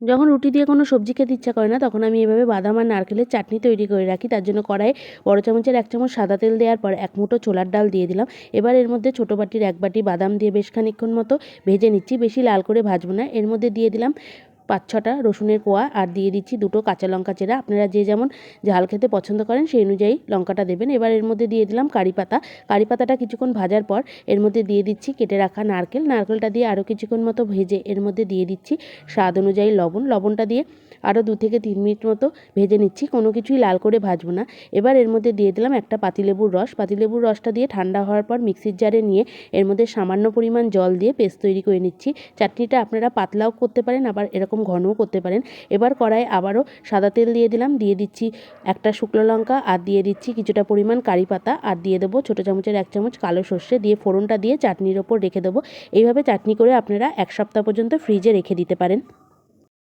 যখন রুটি দিয়ে কোনো সবজি খেতে ইচ্ছা করে না তখন আমি এভাবে বাদাম আর নারকেলের চাটনি তৈরি করে রাখি। তার জন্য কড়াইয়ে বড় চামচের 1 চামচ সাদা তেল দেওয়ার পর 1 মুঠো ছোলার ডাল দিয়ে দিলাম। এবার এর মধ্যে ছোটো বাটির 1 বাটি বাদাম দিয়ে বেশ খানিকক্ষণ মতো ভেজে নিচ্ছি। বেশি লাল করে ভাজবো না। এর মধ্যে দিয়ে দিলাম 5-6টা রসুনের কোয়া আর দিয়ে দিচ্ছি 2টো কাঁচা লঙ্কা চেরা। আপনারা যে যেমন ঝাল খেতে পছন্দ করেন সেই অনুযায়ী লঙ্কাটা দেবেন। এবার এর মধ্যে দিয়ে দিলাম কারি পাতা। কারি পাতাটা কিছুক্ষণ ভাজার পর এর মধ্যে দিয়ে দিচ্ছি কেটে রাখা নারকেল। নারকেলটা দিয়ে আরও কিছুক্ষণ মতো ভেজে এর মধ্যে দিয়ে দিচ্ছি স্বাদ অনুযায়ী লবণ। লবণটা দিয়ে আরও 2 থেকে 3 মিনিট মতো ভেজে নিচ্ছি। কোনো কিছুই লাল করে ভাজবো না। এবার এর মধ্যে দিয়ে দিলাম একটা পাতিলেবুর রস। পাতিলেবুর রসটা দিয়ে ঠান্ডা হওয়ার পর মিক্সির জারে নিয়ে এর মধ্যে সামান্য পরিমাণ জল দিয়ে পেস্ট তৈরি করে নিচ্ছি। চাটনিটা আপনারা পাতলাও করতে পারেন, আবার এরকম ঘনও করতে পারেন। এবার কড়াইয়ে আবারও সাদা তেল দিয়ে দিলাম। দিয়ে দিচ্ছি একটা শুকনো লঙ্কা আর দিয়ে দিচ্ছি কিছুটা পরিমাণ কারি পাতা আর দিয়ে দেবো ছোটো চামচের 1 চামচ কালো সর্ষে দিয়ে ফোড়নটা দিয়ে চাটনির ওপর রেখে দেবো। এইভাবে চাটনি করে আপনারা 1 সপ্তাহ পর্যন্ত ফ্রিজে রেখে দিতে পারেন।